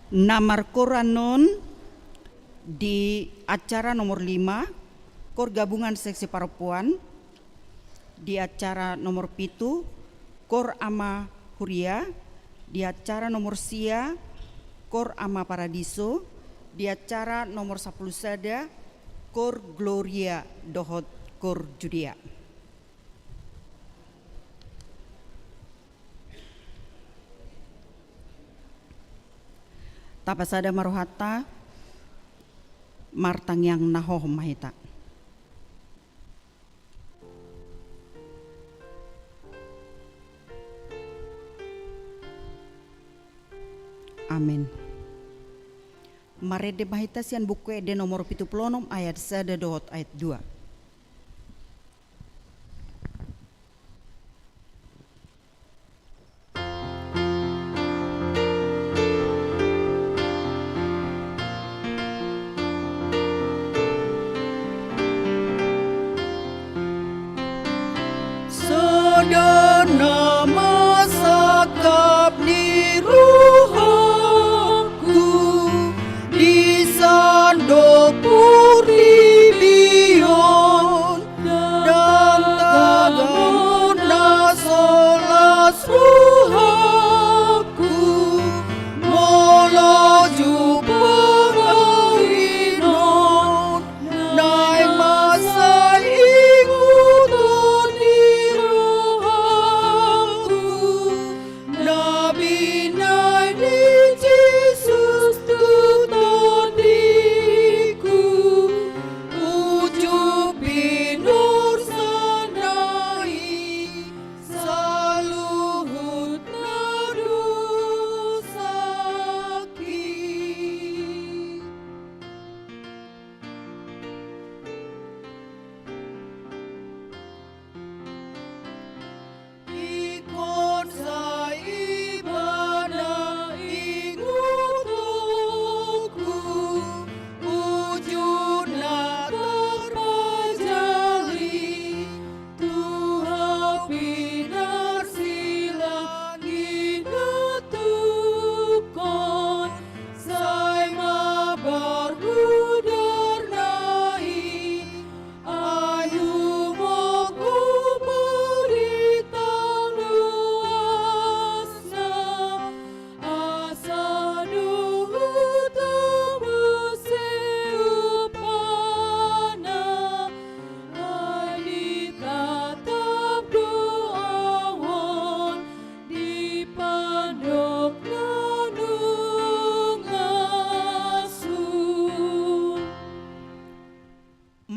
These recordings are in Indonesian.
Namar koranon di acara nomor 5 Kor Gabungan Seksi Perempuan, di acara nomor 7 Kor Ama Huria, di acara nomor sia Kor Ama Paradiso, di acara nomor 10 sada Kor Gloria Dohot Kor Judea. Tapasada marohata martang yang nahoh mahita. Amin. Marede mahita sian buku ede nomor 76 ayat 1 dohot ayat 2.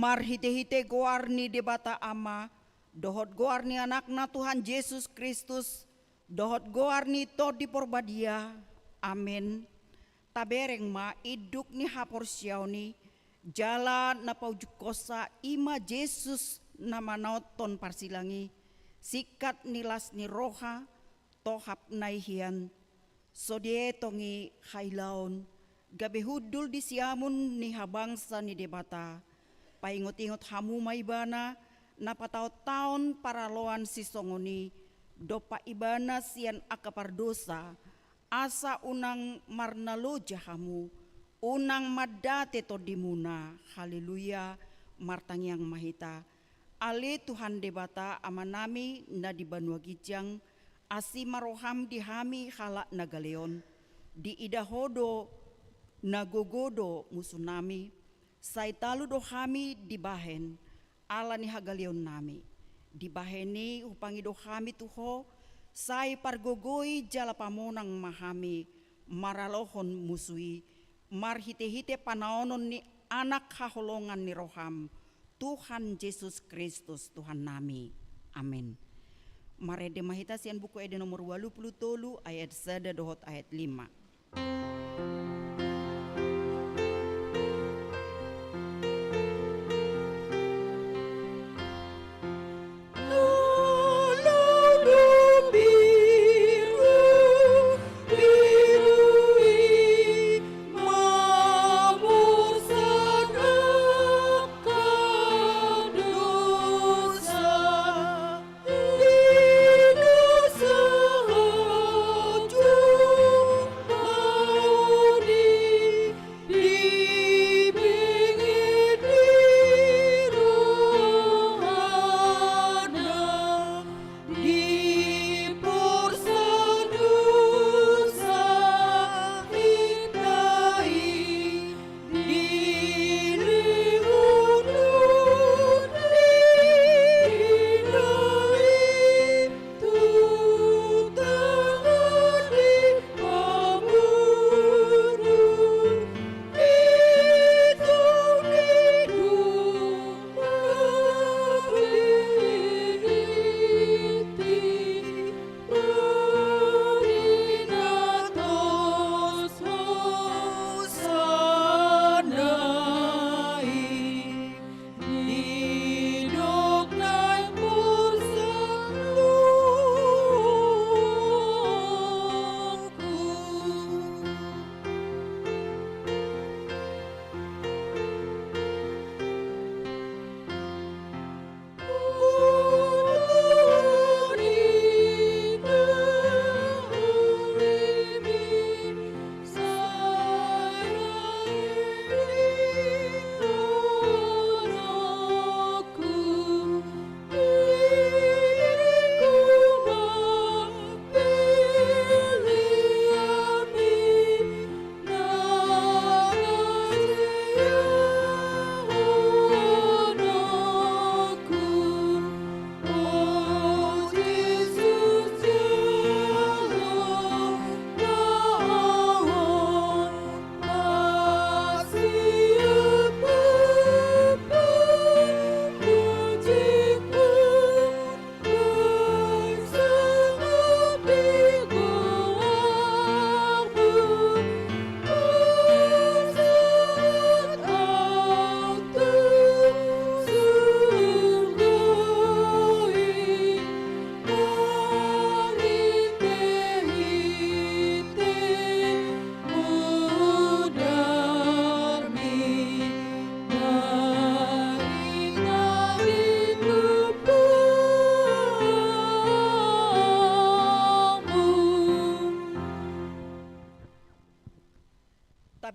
Marhite-hite goarni debata ama, dohot goarni anakna Tuhan Yesus Kristus, dohot goarni to di porbadia, amin. Tabereng ma iduk ni hapor siauni, jalan na paujuk kosa ima Yesus nama nauton parsilangi, sikat nilas ni roha, tohap naihian, sodie tongi hailaon, gabe hudul di siamun ni habangsa ni debata, paingot-ingot hamu maibana napatao taon paraloan si songoni dopa ibana sian akapar dosa asa unang marnalo jahamu unang madate to dimuna. Haleluya. Martang yang mahita ale Tuhan debata amanami na di Banua Gijang asi maroham di hami halak nagaleon di idahodo nagogodo musunami sai talu do kami dibahen ala ni hagalion nami dibaheni upangi do kami tuho sai pargogoi jala pamonang mahami maralohon musui marhite-hite panaonon ni anak haholongan ni roham Tuhan Yesus Kristus Tuhan nami. Amin. Marede mahita sian buku ede nomor 80 ayat 1 dohot ayat 5.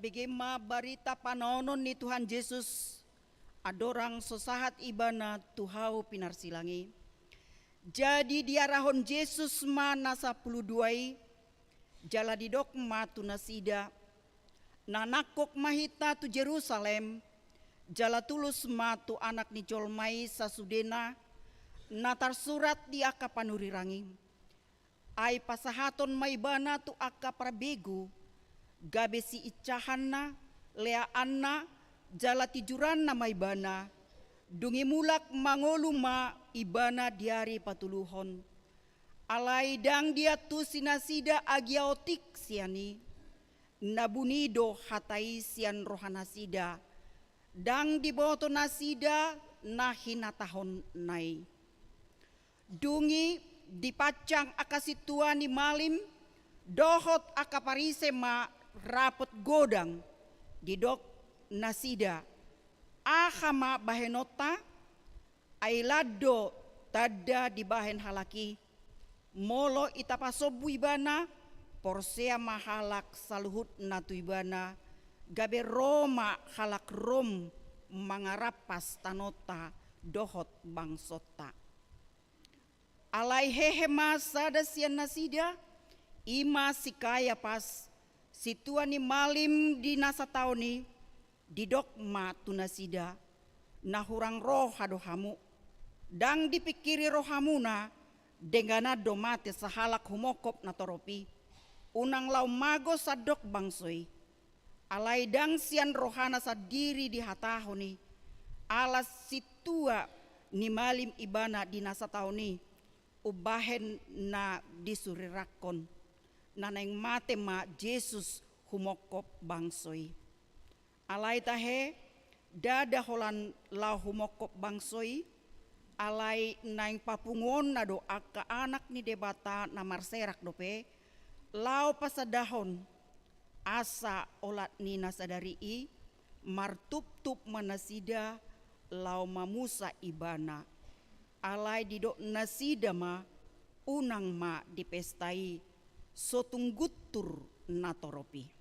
bagaimana berita panonon ni Tuhan Yesus adorang sosahat ibana tuhau pinarsilangi. Jadi dia rahon Yesus mana 12 jala didok matu nasida nanakok mahita tu Jerusalem jala tulus matu anak ni colmai sasudena natar surat di aka panurirangi ai pasahaton maibana tu aka prabegu gabe si icahanna leaanna jala tijuranna maibana dungi mulak mangoluma ibana diari patuluhon alai dang dia tu sinasida agiaotik siani nabunido hatai sian rohanasida dang diboto nasida nahina tahon nai dungi dipacang akasituani malim dohot akaparise ma rapot godang didok nasida ahama bahenota ailado tada di bahen halaki molo itapasobu ibana porsea mahalak saluhut natu ibana gabe Roma halak rom mangarapas tanota dohot bangsota alai hehe masa dasian nasida ima sikaya pas situani malim di nasa tauni didok ma tunasida nahurang roh hadohamu dang dipikiri rohamuna dengana domate sahalak humokop natoropi unang lau mago sadok bangsoi alai dang sian rohana sadiri di hatahoni alas situa ni malim ibana di nasa tauni ubahen na disurirakon naneng mate ma Yesus humokop bangsoi alai tahe dada holan lau humokop bangsoi alai naing papungon na do aka anak ni debata na marserak dope lau pasadahon asa olat ni nasadari i martup-tup manasida lau mamusa ibana alai didok nasida ma unang ma dipestai sotunggutur natoropi.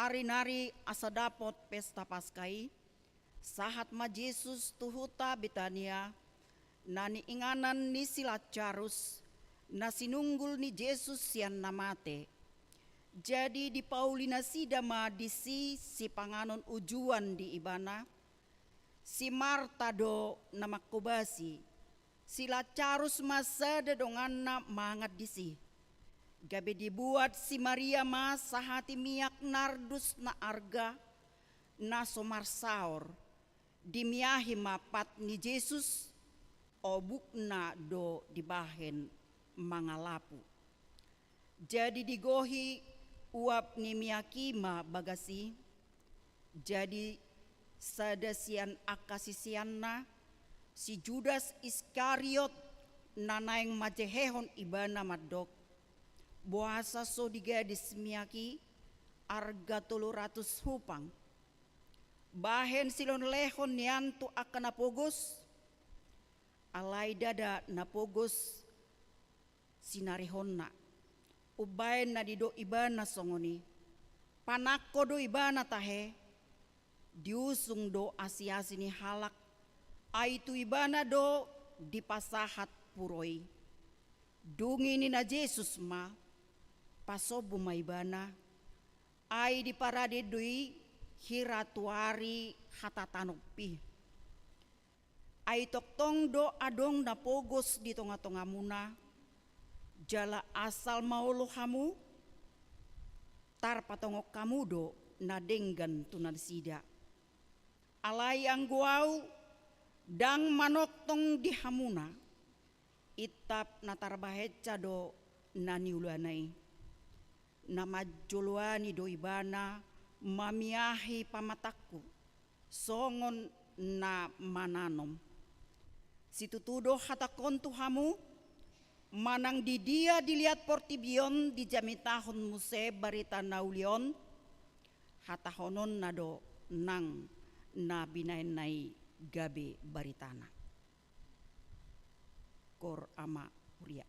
Ari-nari asa dapot pesta Paskai, sahat ma Yesus tuhuta Betania, nani inganan ni si Lazarus, na sinunggul ni Yesus sian namate. Jadi di Paulina sidama di si panganon ujuan di ibana, si Marta do namakubasi, si Lazarus masa dedongan na mangat di si. Gabi dibuat si Maria mas sahati miak nardus na arga na somarsaor dimiahi mapat ni Yesus obuk na do dibahen mangalapu. Jadi digohi uap ni miakima bagasi, jadi sadasian akasisianna si Judas Iskariot nanaeng majehehon ibana madok. Buasa so digadis miaki arga 300 hupang. Bahen silon lehon niantu akan napogos. Alai dada napogos sinarihonna. Ubain na dido ibana songoni. Panako do ibana tahe. Diusung do asiasi ni halak. Aitu ibana do dipasahat puroi. Dungi ni na Jesus ma. Pasobu maibana ai di parade dui hiratuari hatatanupi ai toktong do adong na pogos di tonga-tonga muna jala asal maulu hamu tar patongok kamu do na denggan tunan sida alai angguau dang manok tong di hamuna itap natar baheca do naniulanai nama joluani do ibana mamiahi pamataku songon na mananom situtudo hatakon tuhamu manang di dia dilihat portibion di jamitahon muse barita naulion hatahonon nado nang na binainai gabe baritana kor ama uria.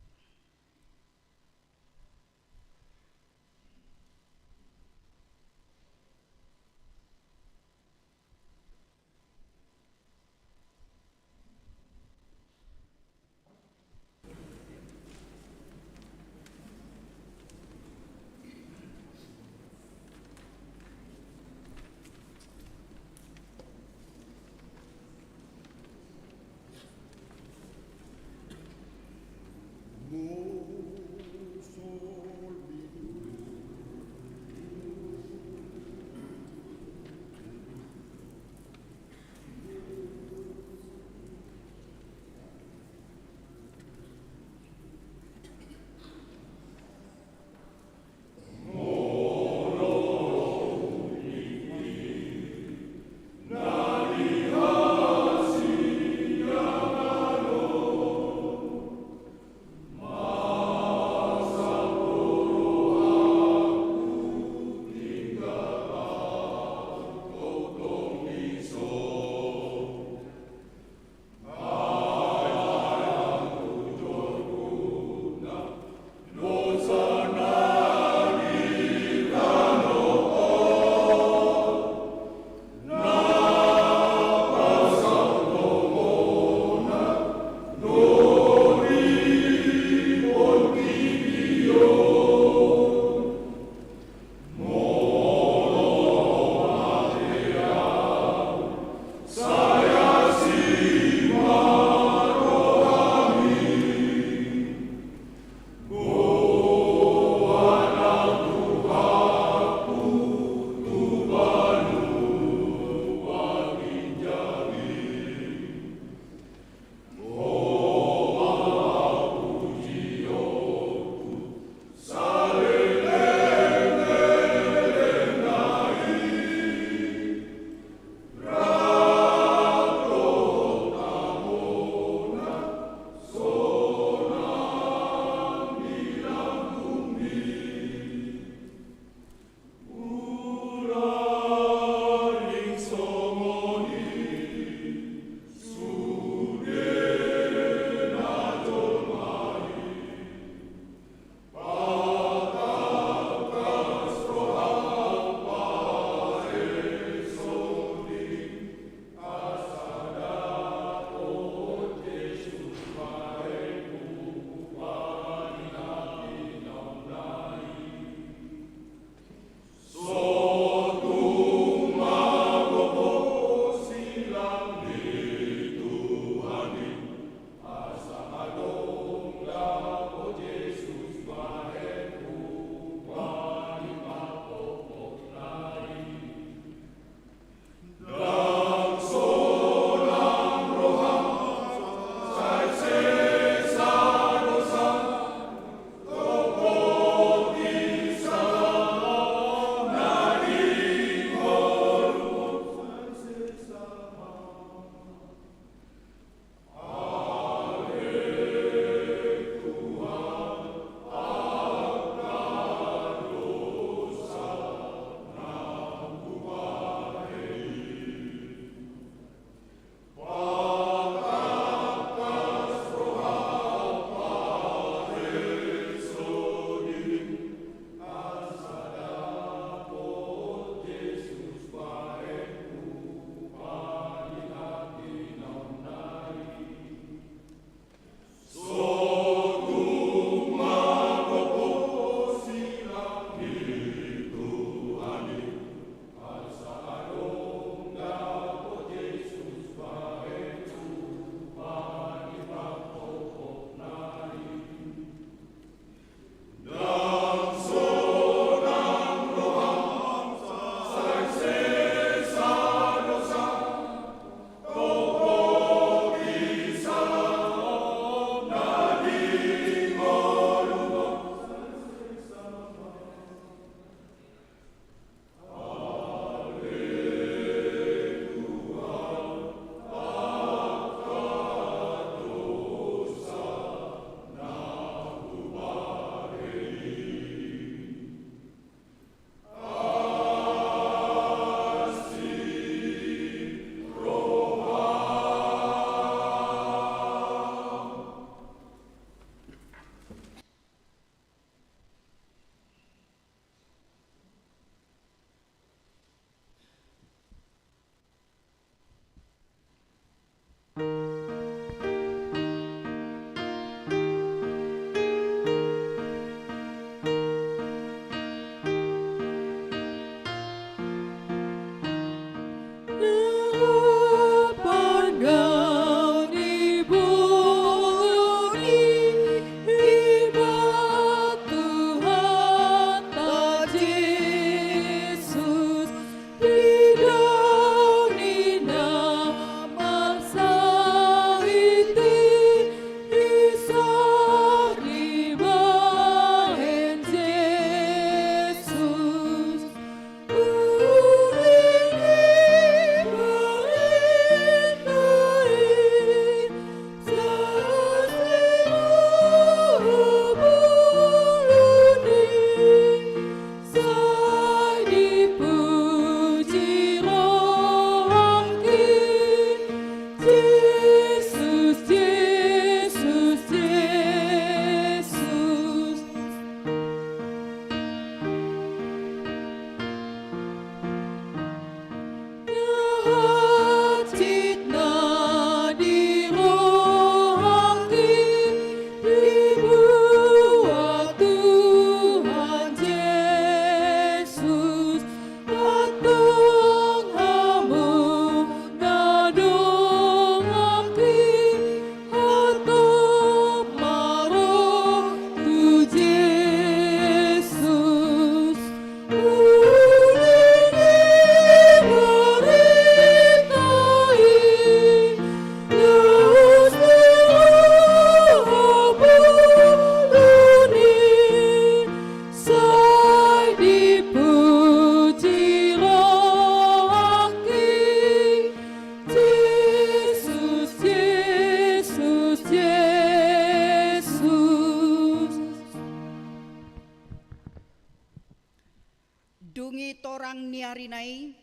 Dungi torang niarinai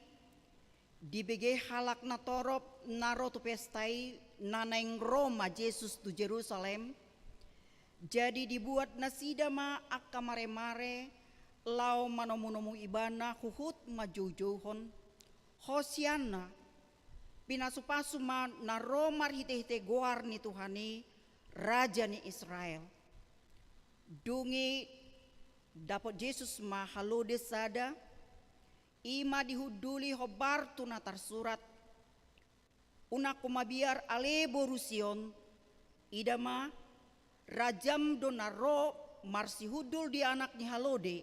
dibege halak na torop narotu pestai naneng Roma Yesus tu Jerusalem. Jadi dibuat nasida ma akka mare-mare lau manomu-nomu ibana huhut majujuhon hosiana pinasupasu ma na Roma hite-hite goar ni Tuhani Raja ni Israel. Dungi dapat Yesus ma halode sada ima dihuduli hobar tuna tarsurat una kumabiar ale borusion idama rajam donaro marsi hudul di anak ni halode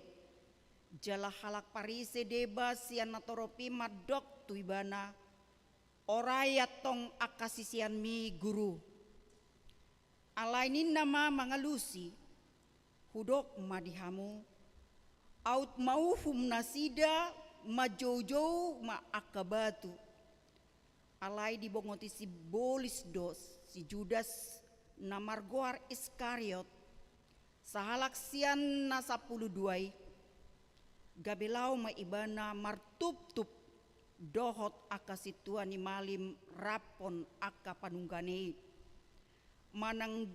jala halak parise deba sian natoropi madok tuibana orayat tong akasisian mi guru alainin nama mangalusi hudok madihamu out maufum nasida majojo ma akabatu alai dibongoti si bolis dos si Judas na margoar Iskariot sahalak sian na 12 gabelau ma ibana martup-tup dohot aka situan ni malim rapon aka panunggane manang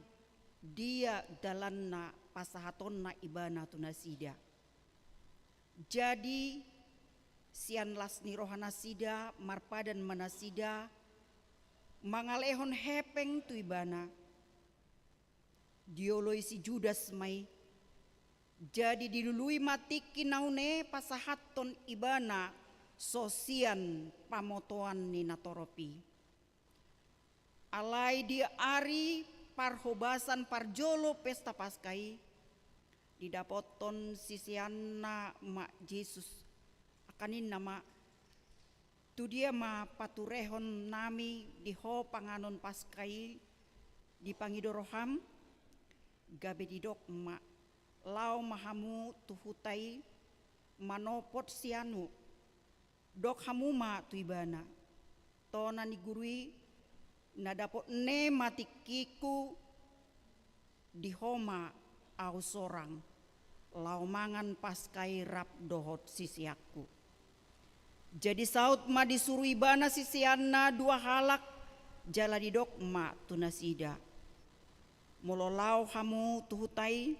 dia dalanna pasahaton na ibana tunasida. Jadi sian lasni rohana sida marpadan manasida mangalehon hepeng tu ibana dioloi si Judas mai jadi dilului mati kinaune pasahaton ibana sosian pamotoan ni natoropi alai dia ari parhobasan parjolo pesta paskai didapoton sisianna mak Yesus akanin nama tu dia ma paturehon nami diho panganon paskai di pangidoroham gabe didok mak lau mahamu tuhutai manopot sianu dok hamu ma tuibana tona ni gurui nadapot ne matikiku di homa au sorang lau mangan paskai rap dohot sisiakku. Jadi saut ma disuruh ibana sisianna 2 halak jala didok ma tunasida. Mololau hamu tuhutai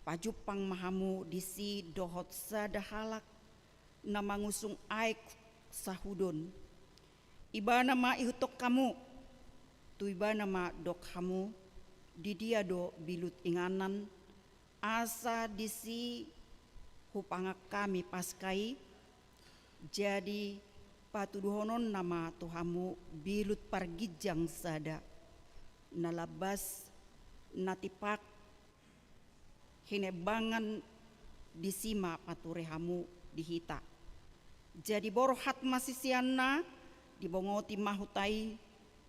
pajupang mahamu disi dohot sada halak na mangusung aik sahudon. Ibana ma ihutok kamu tu ibana ma dok hamu di dia do bilut inganan asa disi hupangak kami paskai jadi patuduhonon nama tuhamu bilut pargijang sada nalabas natipak hinebangan disima paturehamu dihita jadi borohat masisianna dibongoti mahutai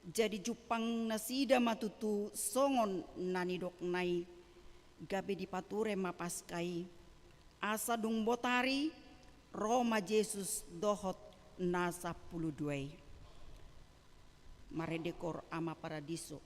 jadi jupang nasida matutu songon nanidok nai gabe dipature mapaskai asa dung botari Roma Yesus dohot na 12 maredekor ama paradiso.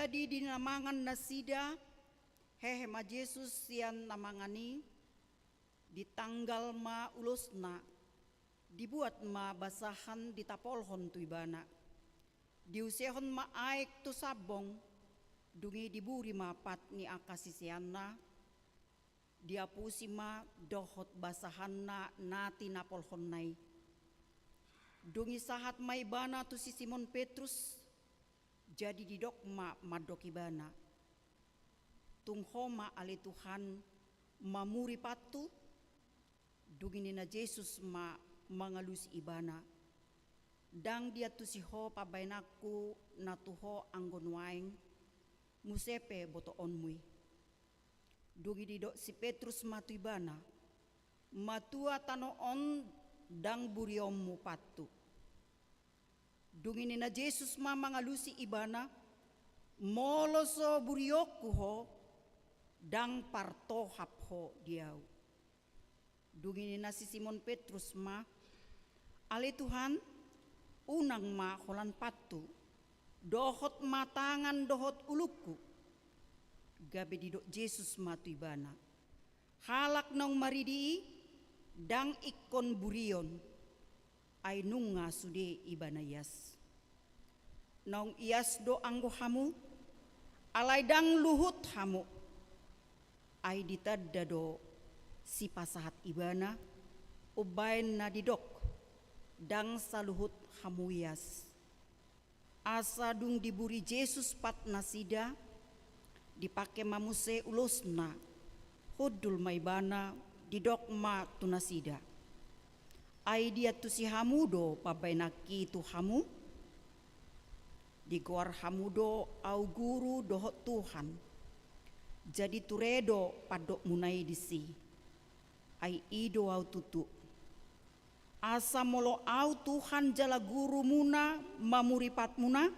Jadi dinamangan nasida hehe ma Yesus sian namangani di tanggal ma ulusna dibuat ma basahan di tapolhon tu ibana diusehon ma aek tu sabong dungi diburi ma pat ni akasisianna diapusi ma dohot basahanna nati napolhon nai dungi sahat ma ibana tu si Simon Petrus jadi didok ma madok ibana tunghoma ali Tuhan mamuri patu dugini na Yesus ma mangalus ibana dang dia tu si ho pabainaku na tuho anggon waing musepe boto onmui dugi didok si Petrus matu ibana matua tano on dang buriommu patu dungini na Yesus ma mangalusi ibana moloso burioku ho dang partohap ho diau dungini na si Simon Petrus ma ale Tuhan unang ma holan patu dohot matangan dohot uluku gabe didok Yesus matu ibana halak nong maridi dang ikon burion ay nunga sude ibana yas nong ias do anggo hamu alay dang luhut hamu ay ditadda do si pasahat ibana ubain na didok dang saluhut hamu yas asa dung diburi Yesus pat nasida dipake mamuse ulusna hudul maibana didok ma tunasida ay dia tu si hamudo pabainaki tu hamu digor hamudo au guru dohot Tuhan jadi turedo padok munai disi ay ido au tutu asa molo au Tuhan jala guru muna mamuripat muna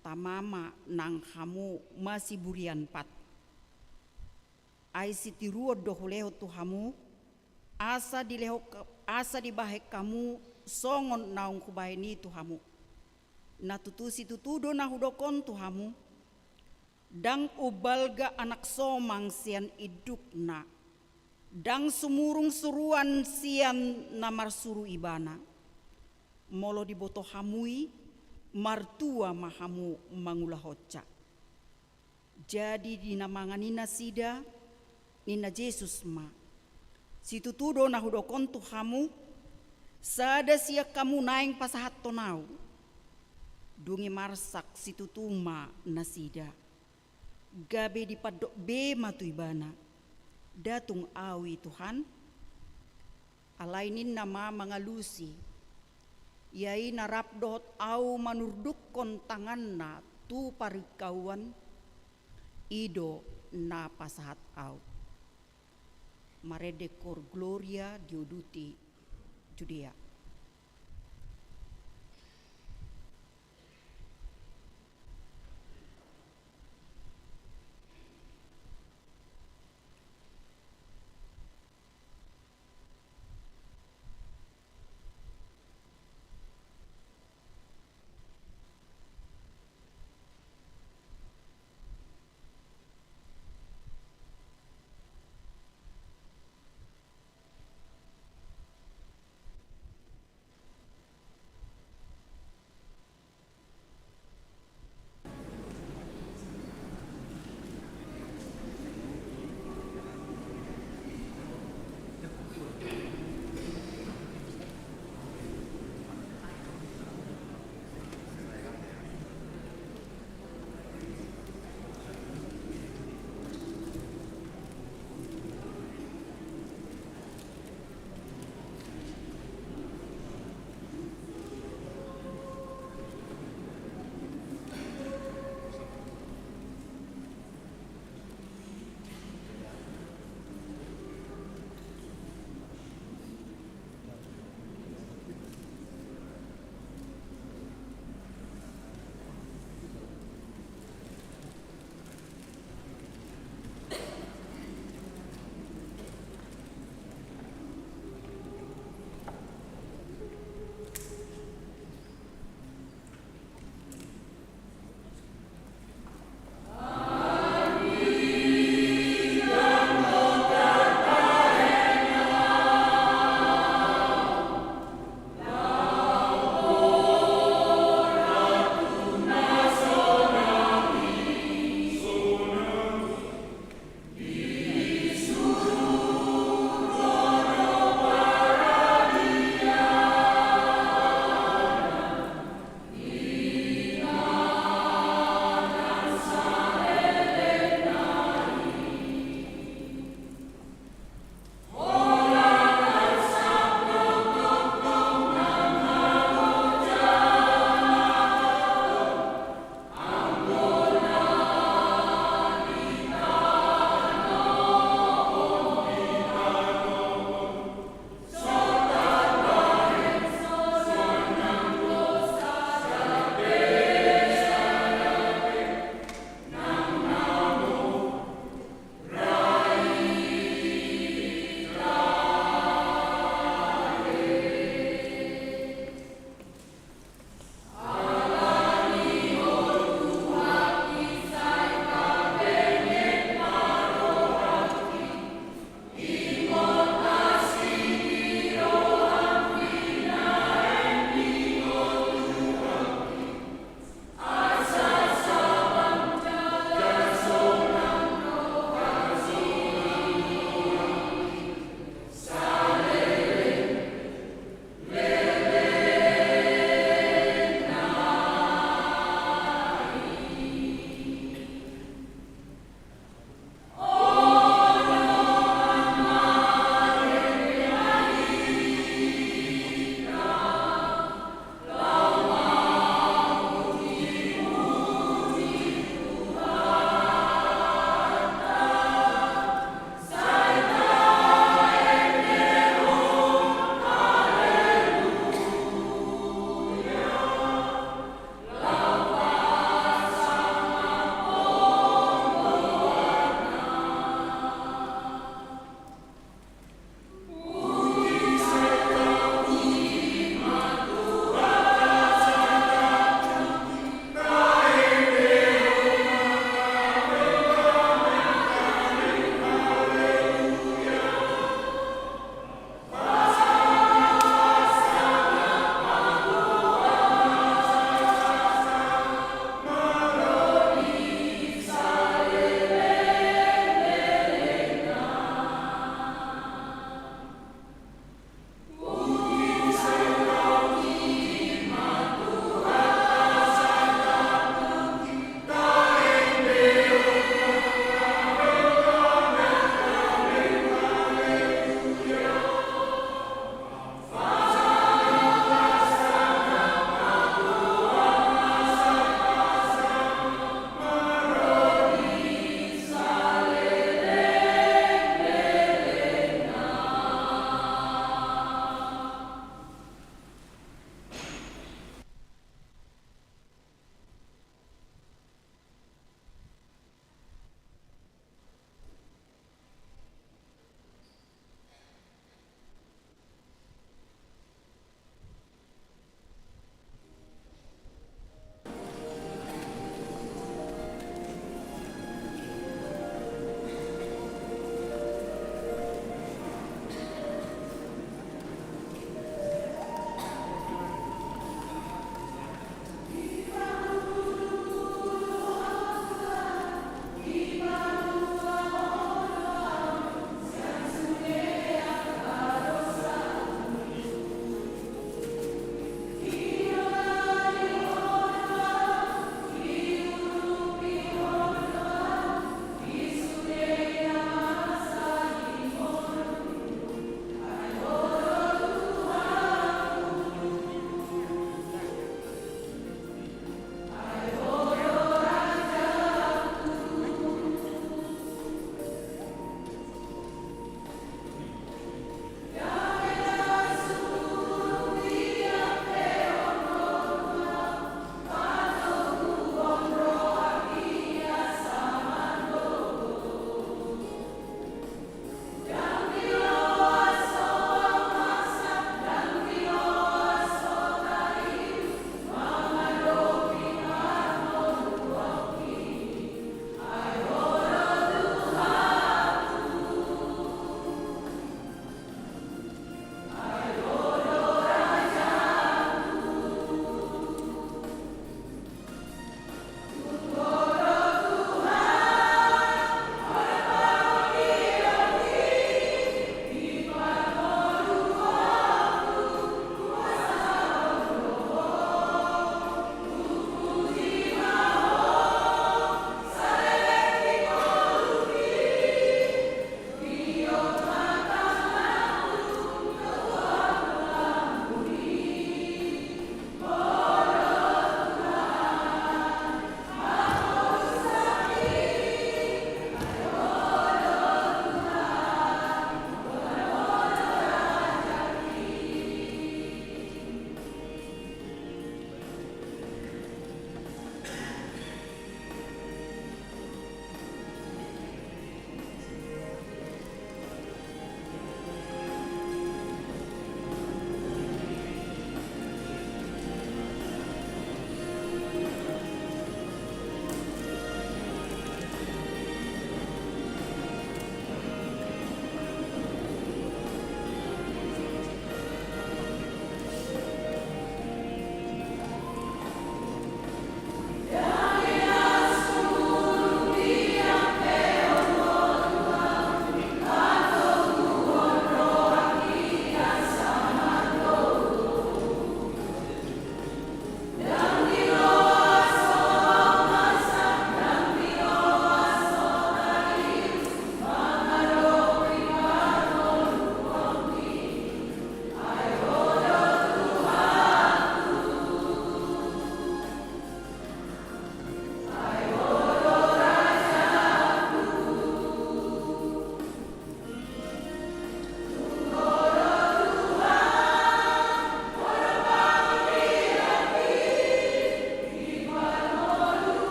tamama nang hamu masih burian pat ay sitiruo dohuleho tu hamu asa dibahek kamu songon naung kubaini tu hamu na tutusi tutudo na hudokon tu hamu dang ubalga anak somang sian iduk na dang sumurung suruan sian namar suru ibana molo diboto hamui martua mahamu mangulah hoca jadi dinamanganina sida nina Yesus ma situ tudo na hudokon tu hamu sada siak kamu naing pasahat tonau dungi marsak situ tuma nasida gabe dipadok be matu ibana datung awi Tuhan alainin nama mangalusi yai narap dot au manurdukon tanganna tu parikawan ido na pasahat au marede cor gloria dioduti Judea.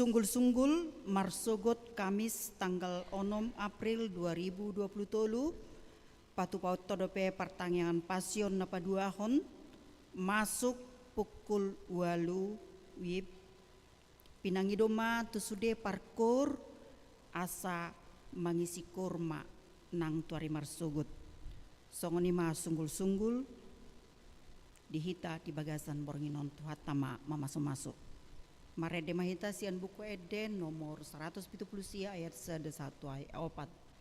Sunggul-sunggul marsogot Kamis tanggal 6 April 2020 patu paut todope pertanyaan pasion napa duahon masuk pukul 8 wib pinangidoma tusude parkur asa mangisi kurma nang tuari marsogot songonima sunggul-sunggul dihita di bagasan bornginon tuhatama masuk Marede mahita sian buku Eden nomor 170 ayat 1 ayat 4.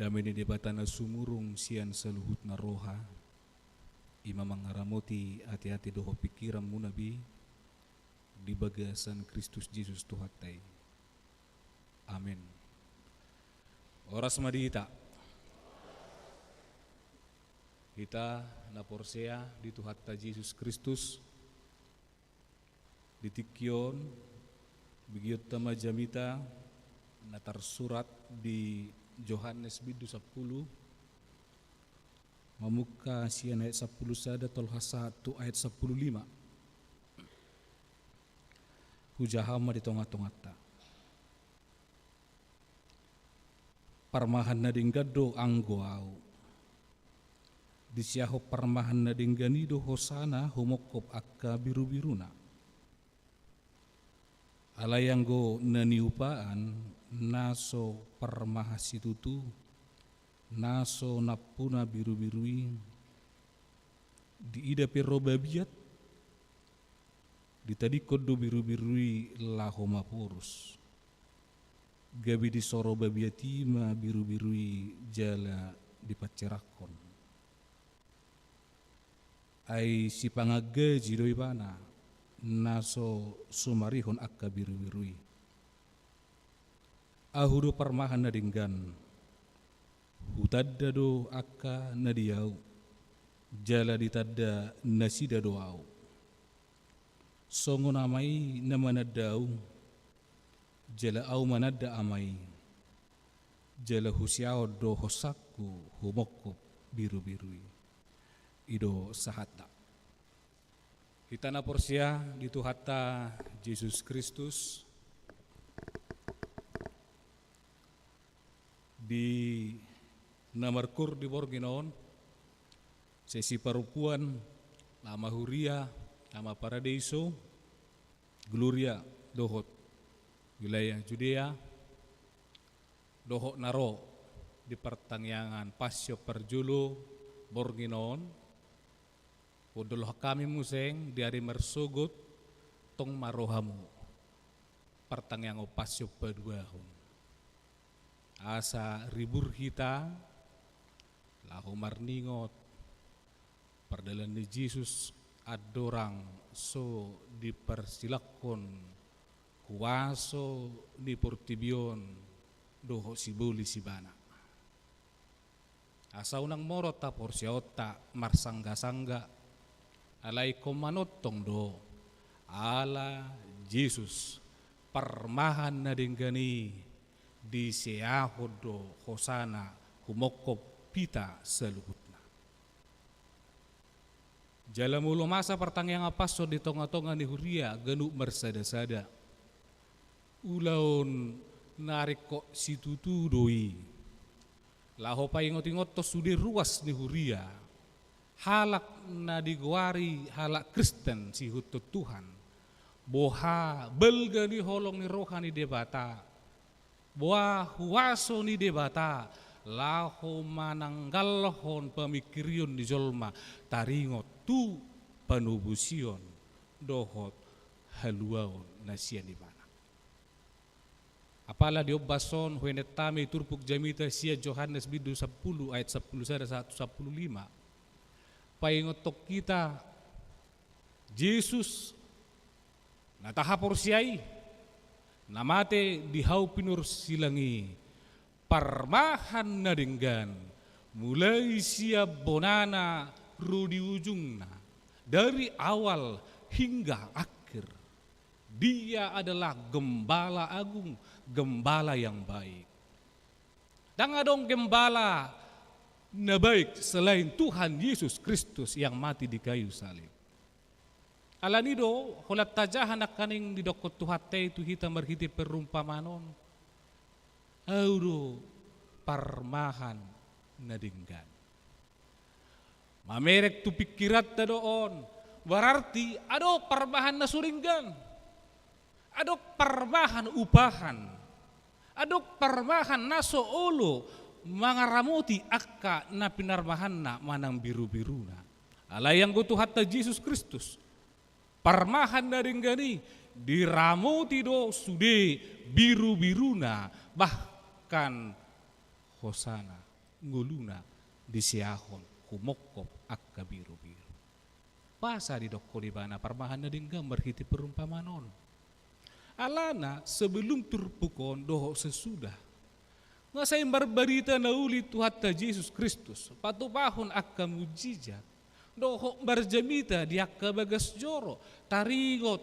Damai debatana sumurung sian saluhut na roha ima mangaramoti hati-hati doho pikiran munabi di bagasan Kristus Yesus Tuhatai. Amin. Oras madita kita na porsea di Tuhatta Yesus Kristus di tikyon bigiot tama jamita na tersurat di Yohanes bidu 10 mamuka sian ayat 10 sada tolha 1 ayat 15 hujahama di tonga-tongata parmahan na dinggado anggoau disiaho parmahan na dingganido hosana homokop akka biru-biruna alayanggo naniupaan naso parmahasitutu naso napuna biru-birui di ida perrobabiat di tadi kodo biru-birui lahoma purus gabi di sorobabiatima biru-birui jala di pacerakon ai si pangaga jidoi bana naso sumarihon akka biru-birui ahudu parmahan na dinggan hutadda do akka nadiau jala ditadda nasida doau songo namai namanadau jala au manadda amai jala husiao do hosakku humokko biru-birui ido sahata kita na porsia di Tuhatta Yesus Kristus di namarkur di Borginon sesi parupuan nama Huria nama Paradiso Gloria dohot wilayah Judea dohot naro di pertangyangan pasyo perjulu Borginon podol kami museng di hari mersugut tong marohamu pertangyangan pasyo peduahon asa ribur kita lahu marningot perdalan di Yesus adorang so dipersilakon kuaso di portibion doho sibuli sibana asa unang morot ta porsiota marsangga-sangga alai komanotong do ala Yesus parmahan na dinggani di seahodo hosana humokop pita seluhutna Jala mulu masa pertanyaan apaso di tonga-tonga ni huria genuk mersada-sada. Ulaun narik kok situtu doi. Laho pa ingot-ingot to sude ruas ni huria. Halak na digwari halak Kristen si hutut Tuhan. Boha belga ni holong ni rohani debata. Boha huaso ni debata. Laho mananggalhon pemikirion di jolma. Taringot tu panubusion dohot haluaon nasian di mana. Apalah diobason huenet tame turpuk jamita sia Yohanes bidu 10 ayat 10 sada 115. Paingot tok kita Yesus natahapor siai namate dihau pinur silangi parmahan na denggan mulai siap bonana rudi ujungna dari awal hingga akhir. Dia adalah gembala agung, gembala yang baik. Dan adong gembala na baik selain Tuhan Yesus Kristus yang mati di kayu salib. Alanido holat tajahan kaning di dokot tuhate itu hita merhiti perumpamanon. Auro parmahan na denggan. Mamerek tu pikirat na doon. Berarti ado parmahan na suringgan. Ado parmahan upahan. Ado parmahan na soolo. Mangaramuti akka na pinarmahan na manang biru-biru na. Alayang gutuhat na Jesus Kristus. Parmahan na ringgani. Diramuti do sude biru-biru na. Bahkan hosana nguluna disiahon. Kumokop akka biru-biru. Pasa di dokko di bana parmahan na dinggang berhiti perumpamanon. Alana sebelum turpukon doho sesudah. Ngasay berberita na uli Tuhan Yesus Kristus. Patupahon akka mujizat. Doho berjamita di akka bagas joro. Tarigot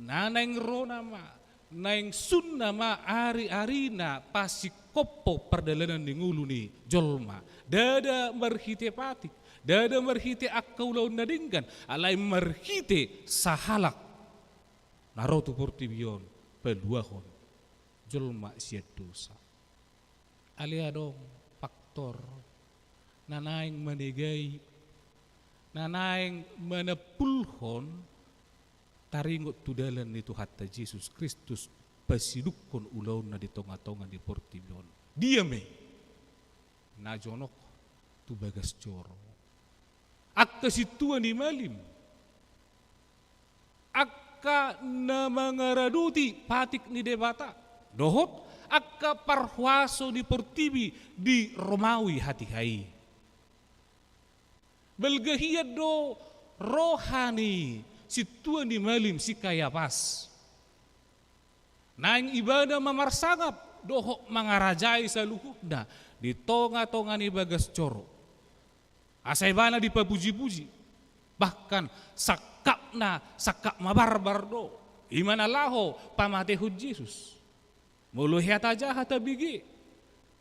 naneng ronama. Naing sunnama ari-arina pasikopo perdalanan di ngulu ni jolma. Dada merhite patik, dada merhite akkaulau nadinggan, alai merhite sahalak. Narotu portibion peluahon jolma siat dosa. Alia dong faktor nanaing menegai, nanaing menepulhon taringot tudalan itu hatta Yesus Kristus pasidukon ulaun na di tonga-tonga di portibion. Diame na jonok tu bagas joro. Akka situan di malim. Akka na mangaraduti patik ni debata. Dohot akka parhuaso di portibi di Romawi hati hai. Belgahiyad do rohani situan di malim si Kayapas. Naing ibadah mamarsangap dohok mangarajai saluhukna di tonga-tonga ni bagas coro. Asai bana di papuji-puji. Bahkan sakak mabarbar do. Imana laho pamatehud Yesus. Mulu hata jahat bigi.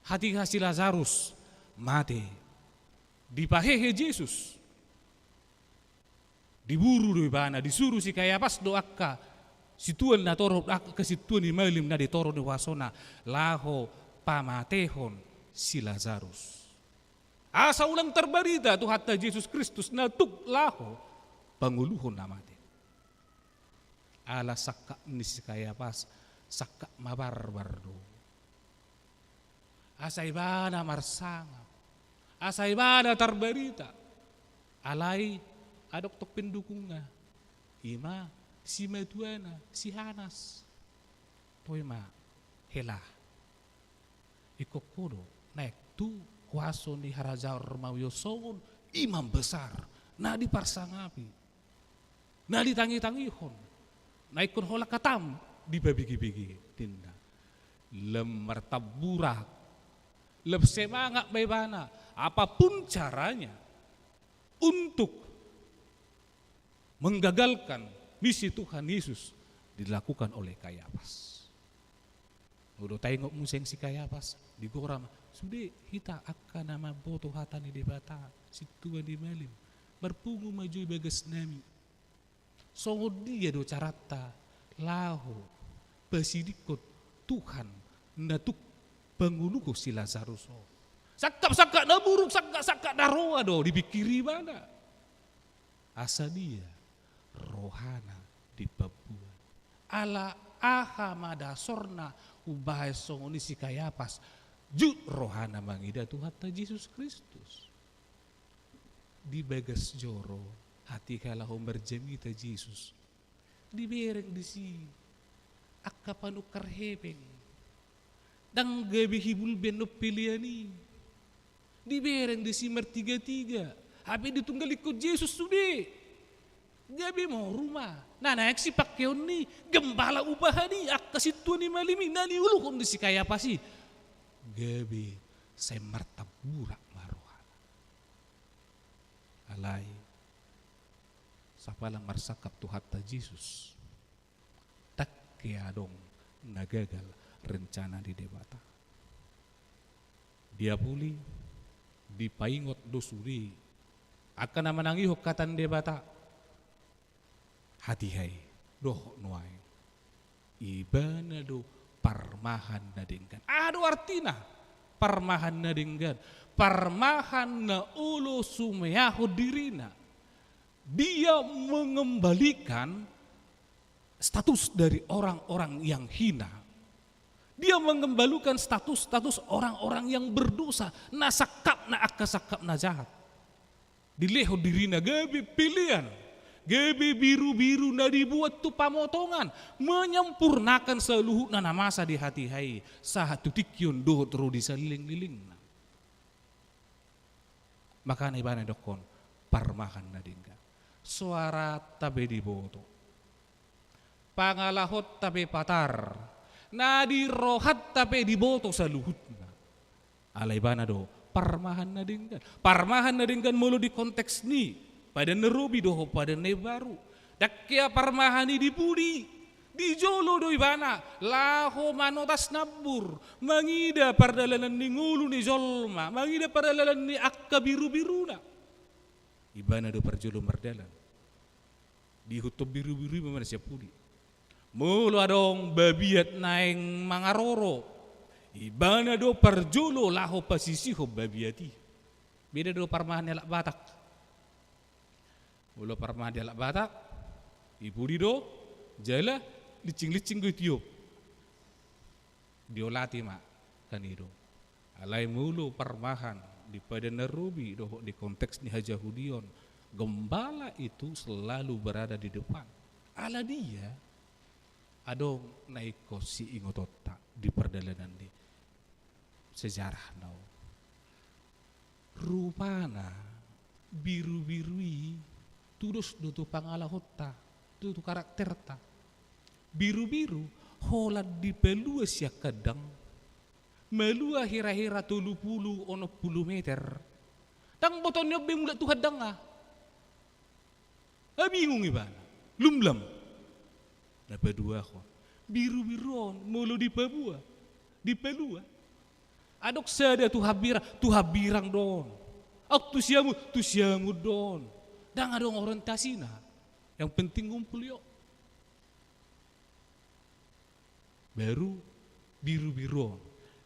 Hati hasil Lazarus mate. Dipahehe Yesus. Diburu do bana disuruh si Kayapas do akka situan na toro akka ke situan ni malim na ditoro ni wasona laho pamatehon si Lazarus. Asa ulang terbarita tu hatta Yesus Kristus na tuk laho panguluhon na mati. Ala sakka ni si Kayapas sakka mabarbar do. Asa ibana marsanga. Asa ibana terbarita. Alai adok tok pendukungna. Ima si Metuana, si Hanas. Toima hela. Ikokodo naik tu kuaso ni harajar mawiyosongon imam besar. Na di parsangapi. Na di tangi-tangihon. Naikon hola katam di babigi-bigi tinda. Lem martaburak. Lem semangat baibana. Apapun caranya untuk menggagalkan misi Tuhan Yesus dilakukan oleh Kayapas. Udah tengok museng si Kayapas di goram. Sudah kita akan nama boto hatani debata situa di malim. berpungu maju bagas nami. Songo dia do carata laho basidikot Tuhan natuk pangulugo si Lazarus. Sakap-sakap na buruk, sakap-sakap na roa do dipikiri mana. Asa dia rohana di Papua. Ala aha madasorna ubahai songo ni si Kayapas. Jut rohana mangida Tuhan ta Yesus Kristus. Di bagas joro hati kalah berjemi ta Yesus. Di bereng di si akka panukar hepeng. Dang gabi hibul ben no piliani. Di bereng di si mertiga-tiga. Habis ditunggal ikut Yesus sudah. Gabi mau rumah. Nah naik si pakaian ni gembala ubah ni akka situ ni malimi nani ulu kon di si kaya apa sih. Gabi saya martaburak maruhan. Alai sapalang marsakap Tuhan ta Yesus. Tak keadong nagagal rencana di debata. Dia puli dipaingot dosuri akan nama nangi hokatan debata hati hai doh nuai ibana do parmahan nadenggan ado artina parmahan nadenggan parmahan na ulo sumeyaho dirina dia mengembalikan status dari orang-orang yang hina. Dia mengembalikan status orang-orang yang berdosa. Nasakap na akasakap na jahat. Dileho dirina gabi pilihan. Gabi biru-biru na dibuat tu pamotongan. Menyempurnakan seluruh na namasa di hati hai. Sahatu tikyon dohot ro di saliling-liling. Maka ibana dokon parmahan na dingga. Suara tabe diboto. Pangalahot tabe patar. Nadi rohat tapi diboto sa luhutna. Alay ba na do? Parmahan na dinggan. Parmahan na dinggan mulu di konteks ni. Pada nerubi doho pada nebaru. Dakya parmahan ni dipudi. Di jolo do ibana. Laho manotas nabur. Mangida pardalanan ni ngulu ni jolma. Mangida pardalanan ni akka biru-biru na. Ibana do parjolo mardalan. Di hutub biru-biru memang siap pudi. Mulu adong babiat naeng mangaroro. Ibana do parjolo laho pasisiho babiati. Beda do parmahan elak Batak. Mulu parmahan elak Batak. Ibu di do jala licing-licing gue tiup. Diolati mak kan itu. Alai mulu parmahan di pada nerubi do di konteks ni Hajahudion. Gembala itu selalu berada di depan. Ala dia adong naiko si ingotota di perdalanan di sejarah nau rupana biru-birui tudus dutu pangalahota dutu karakterta biru-biru holat di pelua sia kadang melua hira-hira 30 ono 10 meter tang botonnya bemula tu hadang bingung ibana lumlam dapat dua kok biru-biruan mulu di Papua di pelua adok sada tu habirang don ak tu siamu don dan adong orientasina yang penting ngumpul yuk baru biru-biruan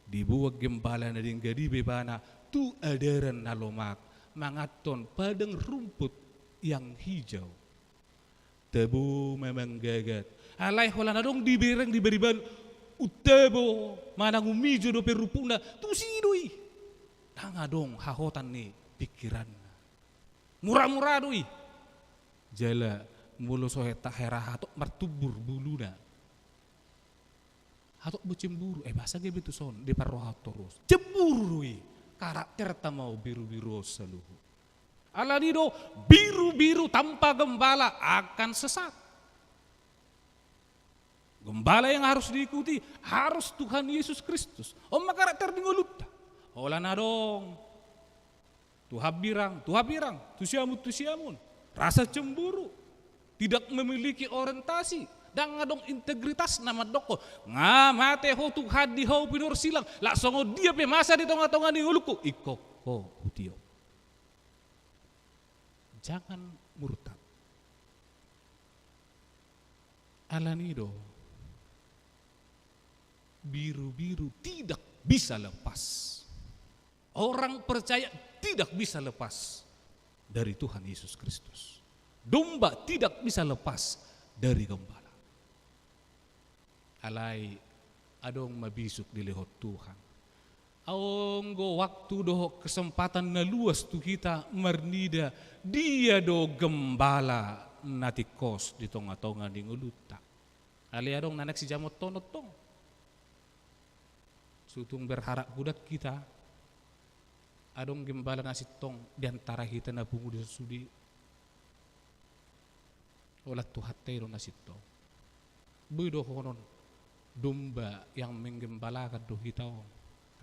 dibuat gembala na ding gadi bebana tu adaran nalomak mangaton padang rumput yang hijau tebu memang gagat alai holan adong diberiban utebo manang umijo do perupuna tu sidoi tang adong hahotan ni pikiran murah-murah doi jala mulu soheta hera hatok martubur buluna hatok bercemburu bahasa ge betu son di parroha terus cemburu doi karakter tamau biru-biru seluruh ala dido biru-biru tanpa gembala akan sesat. Gembala yang harus diikuti harus Tuhan Yesus Kristus. Oma karakter di ngolutta. Ola na dong. Tuhabirang, tusiamun. Rasa cemburu. Tidak memiliki orientasi. Dan ngadong integritas nama doko. Ngamate ho Tuhan di ho pinur silang. Langsung dia pe masa di tonga-tonga di uluku. Iko ho utio. jangan murtad. Alanido, biru-biru tidak bisa lepas. Orang percaya tidak bisa lepas dari Tuhan Yesus Kristus. Domba tidak bisa lepas dari gembala. Alai adong mabisuk di lehot Tuhan. Aonggo waktu doh kesempatan na luas tu kita mernida dia do gembala nati kos di tonga-tonga di nguluta. Ali adong nanak si jamot tonot tong. Sutung berharap budak kita adong gembala nasi tong di antara kita na pungu di sudi. Olah Tuhan tero nasi tong. Bedo honon domba yang menggembalakan do kita.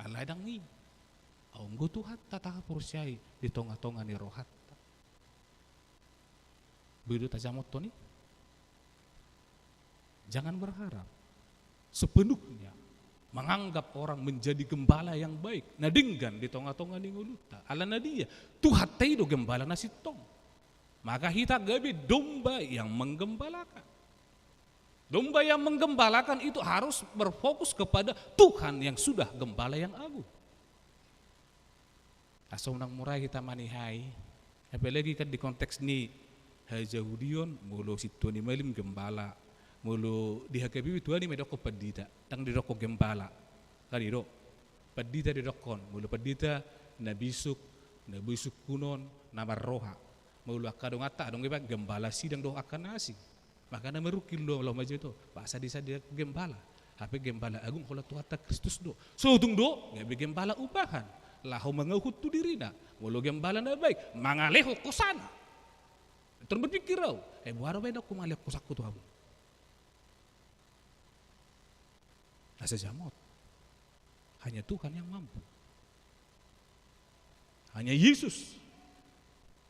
Alai dang ni. Aunggo Tuhan tataka porsyai di tonga-tonga ni rohat. Bedo tajamot to ni. Jangan berharap sepenuhnya menganggap orang menjadi gembala yang baik. Nadinggan di tonga-tonga ni nguluta. Alana dia Tuhan teido gembala nasi tong. Maka kita gabi domba yang menggembalakan. Domba yang menggembalakan itu harus berfokus kepada Tuhan yang sudah gembala yang agung. Asal nang murah kita manihai. Apalagi kan di konteks ni Hajahudion mulu situ ni malim gembala. Mulu di hakabi itu ni medoko pedita. Tang di roko gembala. Kan itu pedita di rokon. Mulu pedita nabisuk kunon namarroha. Mulu akadong ata dong iba gembala sidang doh akan nasi. Makanya merukil do lo maju itu. Bahasa disa dia gembala. Tapi gembala agung kalau Tuhan Kristus do. So tung do ngabe gembala ubahan. Lahu mengahut tu dirina. Mulu gembala na baik. Mangaleho kusana. Terus berpikir raw. Buaro beda ku malek kusakku tu abu. Asa jamot. Hanya Tuhan yang mampu. Hanya Yesus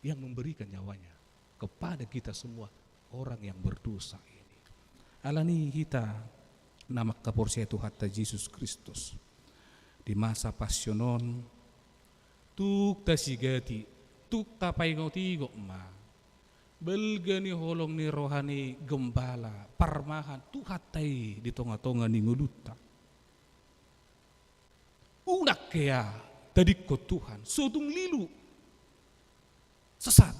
yang memberikan nyawanya kepada kita semua orang yang berdosa ini. Alani kita nama kaporsia Tuhan Yesus Kristus di masa pasionon tuk tasigati tuk tapai ngotigo ma belgani holong ni rohani gembala parmahan Tuhan tai di tonga-tonga ni nguluta unak kaya tadi ko Tuhan sudung lilu sesat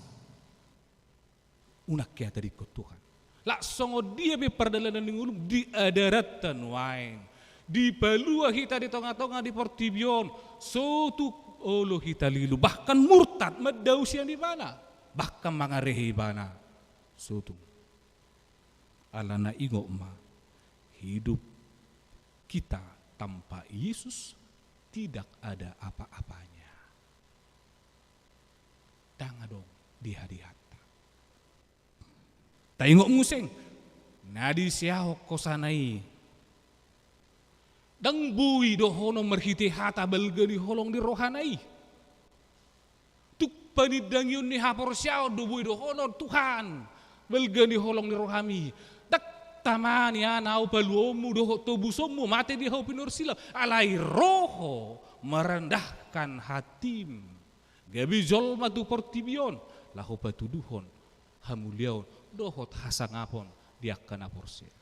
unak kaya tadi ko Tuhan laksongo dia be perdalanan ngulum di adaratan wain di palua kita di tonga-tonga di portibion sutu olo kita lilu bahkan murtad madausian di mana bahkan mangarehi bana sutu alana ingo ma hidup kita tanpa Yesus tidak ada apa-apanya. Tanga dong di hari hatta. Taingok museng. Nadi siahok kosanai. Dang bui dohono merhiti hata belgani holong di rohanai. Tuk panidang yun ni hapor siao do bui dohono Tuhan. Belgani holong di rohami. Dak tamani anau paluomu doho tobusomu mate di hau pinur silam. Alai roho merendahkan hatim. Gabi jolma tu portibion lahu patuduhon hamuliaon dohot hasangapon diakana porsia.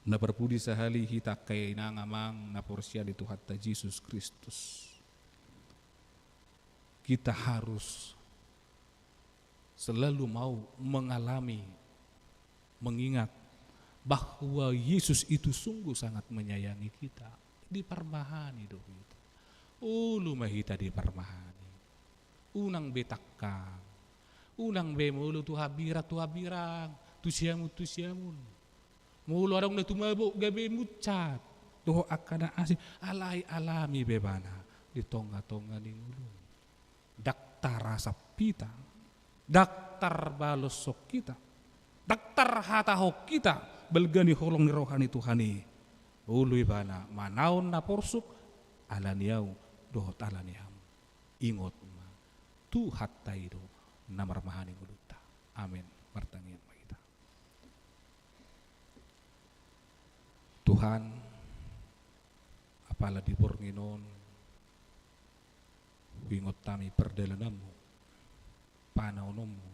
Na perpudi sahali hita kay nangamang na porsia di Tuhan Yesus Kristus. Kita harus selalu mau mengalami, mengingat bahwa Yesus itu sungguh sangat menyayangi kita. Diparmahani do kita. Ulu mahita diparmahani. Unang betakang. Unang bemulu tuhabirang. Tusiamun. Mulu arang na tumabok gabi mucat. Tuho akana asin. Alay alami bebana. Di tonga-tonga ni ngulung. Daktar rasap kita. Daktar balosok kita. Daktar hatahok kita. Belgani holong ni rohani Tuhani. Ulu ibana. Manaon na porsuk. Alaniyaw. Dohot alaniyam. Ingot ma. Tuhat tayo. Namarmahani nguluta. Amin. Martangian kita. Tuhan. Apala di Bornginon. huingot tami perdalanammu, panaunommu,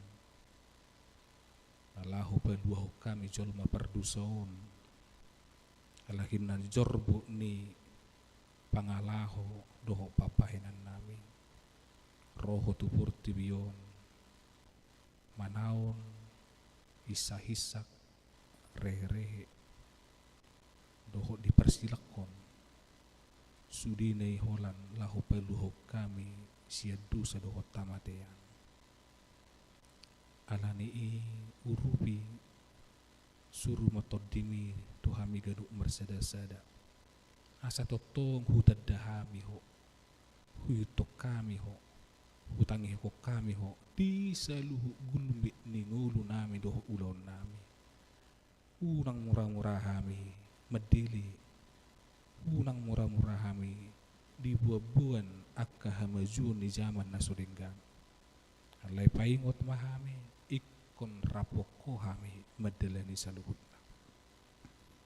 alahu peluahu kami jolma perdusaon, alahinan jorbu ni pangalaho doho papahinan nami, roho tupur tibion, manaon, isa-hisak, rehe-rehe, doho dipersilakon, sudinei holan lahu peluho kami siadu sadoho tamatean. Alani urupi suruh matodimi tuhami gaduk mersada-sada. Asa totong hutad dahami ho, huyutok kami ho, hutangi ho kami ho, di saluhu gulmi ningulu nami doho ulon nami. Unang murah-murah kami medili, unang murah-murah kami dibuat-buan akka hamajun di zaman nasudinggan. Alai paingot mahami ikon rapoko kami medelani saluhutna.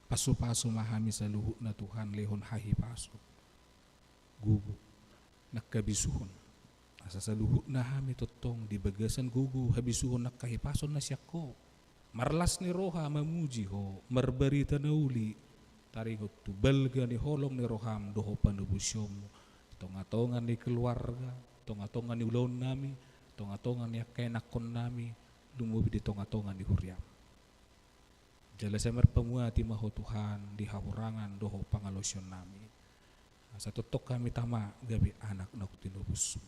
Pasu-pasu mahami saluhutna Tuhan lehon hahi pasu. Gugu nakabisuhon. Asa saluhutna kami totong di bagasan gugu habisuhon nakahipason na siyako. Marlas ni roha mamuji ho, marbarita na uli, taringot tu balga ni holong ni roham doho panubusyom, tonga-tongan ni keluarga, tonga-tongan ni ulon nami, tonga-tongan ni kenakon nami, lumubi di tonga-tongan di huriam. Jala semer pemuati maho Tuhan di hahurangan doho pangalosyon nami. Asa totok kami tama gabi anak na kutinubus.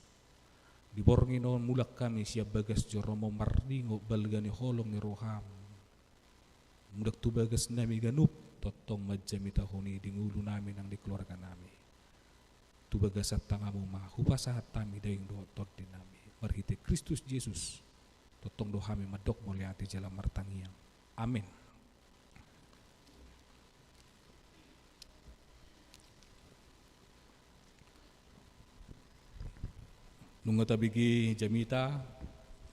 Di bornginon mulak kami siap bagas joromo mardingo balga ni holong ni roham. Mudak tu bagas nami ganup totong majami tahuni di ngulu nami nang di keluarga nami. Tu bagas at tangamu ma hupasahat tami daing doho tot di nami. Marhite Kristus Yesus totong dohami madok muliati jalan martangiang. Amin. Nunga tabigi jamita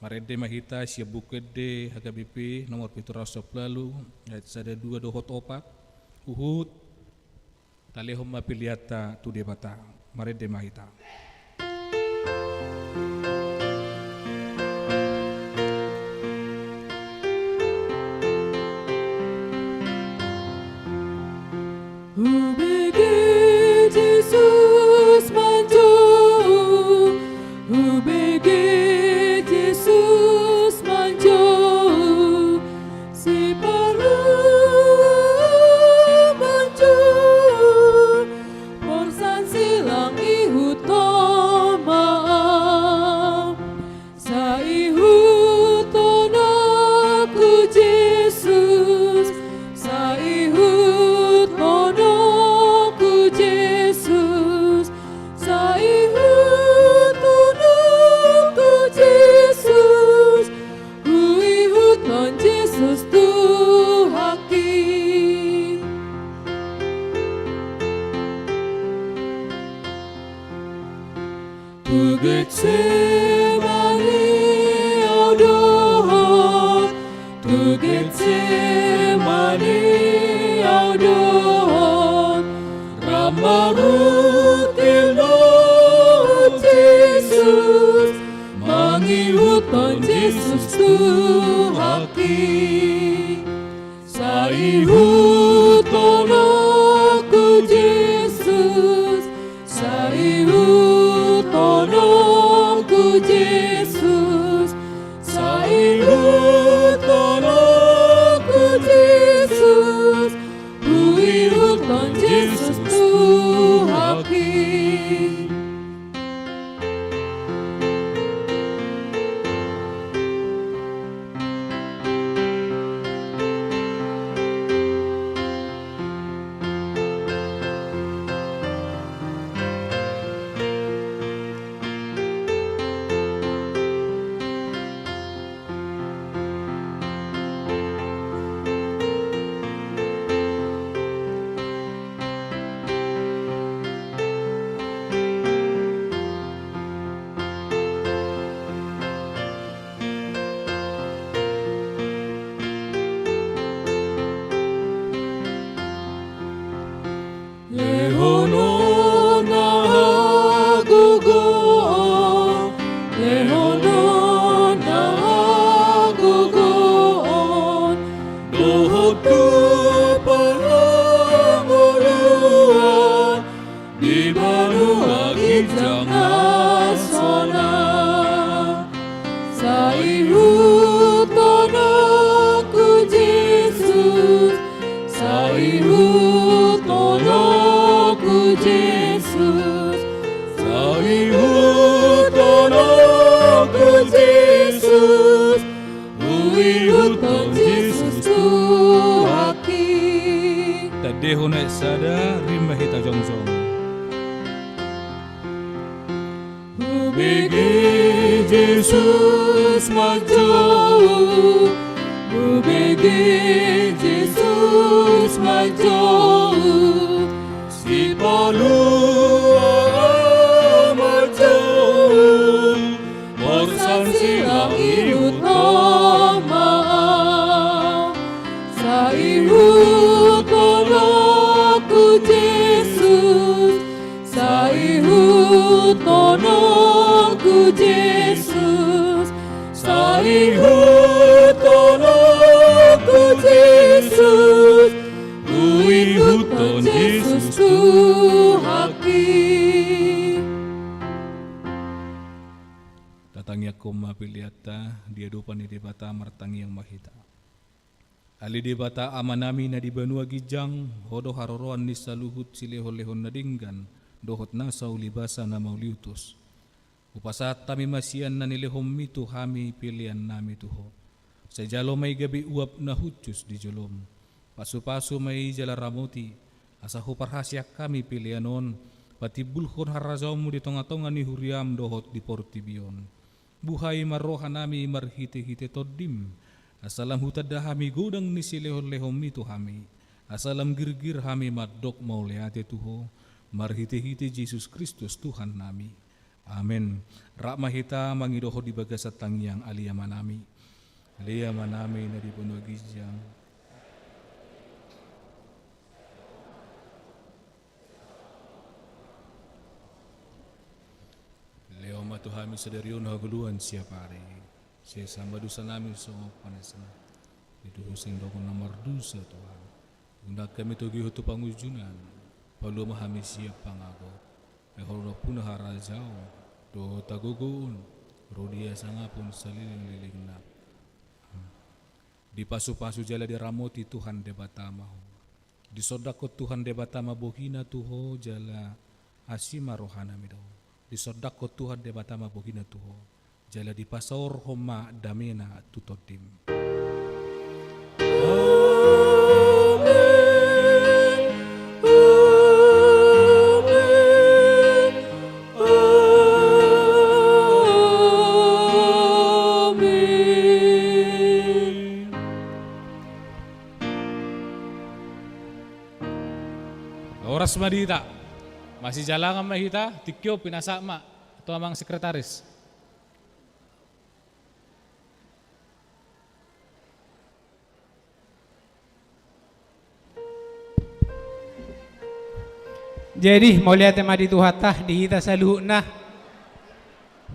marede mahita siya bukede hagabipi nomor pitura sop lalu ayat sada 2 dohot 4 uhud talehom mapiliata tu debata marede mahita. aku penghambaan di benua Kijang Nasona. Saihu tonoku Yesus, saihu tonoku Yesus, saihu tonoku Yesus, uihu ton Yesus Tuhaki. Tadeho na sada rimba hita jongsong. Ubege Jesus majou, ubege Jesus majou, si palua majou, morsan silang ihut nama, sa ihut tonoku Jesus, sa ihut tonoku Jesus, sa ihut tonoku Jesus, uihut ton Jesus Tuhaki. Tatangya koma piliata dia dupa ni debata martangi yang mahita. Ali debata amanami na di benua Kijang hodo haroroan ni saluhut silehon-lehon na dinggan dohot nasa ulibasa na mauliutus. Upasat tami masian na nilehom mito hami pilihan nami tuho. Sa jalo may gabi uap na hutjus di jolom. Pasu-pasu may jala ramoti. Asa huparhasyak kami pilihanon. Pati bulhon harazamu di tonga-tonga ni huriam dohot di portibion. Buhay maroha nami marhite-hite todim. Asalam hutada hami godang ni silehon-lehom mito hami. Asalam girgir hami madok mauleate tuho. Marhite-hite Jesus Kristus Tuhan nami. Amin. Rakma hita mangidoho di bagasat tangyang aliyamanami. Aliyamanami na di benua Kijang. Leo matuhami sadarion haguluan siapa hari. Saya samba dosa namin sa panasana. Itu husing dokon nomor dosa Tuhan. Unda kami togi hutu pangujunan. Palu mahami siap pangago. Eholo puna harajau. Do tagugun. Rodia sangapun saliling-liling na. Di pasu-pasu jala di ramoti Tuhan debatama. Di sodako Tuhan debatama bohina tuho jala asima rohana midaw. Di sodako Tuhan debatama bohina tuho. Jala di pasaur homa damena tutodim. Oras madita, masih jalangan mahita, tikyo pinasa ma, atau amang sekretaris. Jadi mulia tema di tuhatah di hita saluhna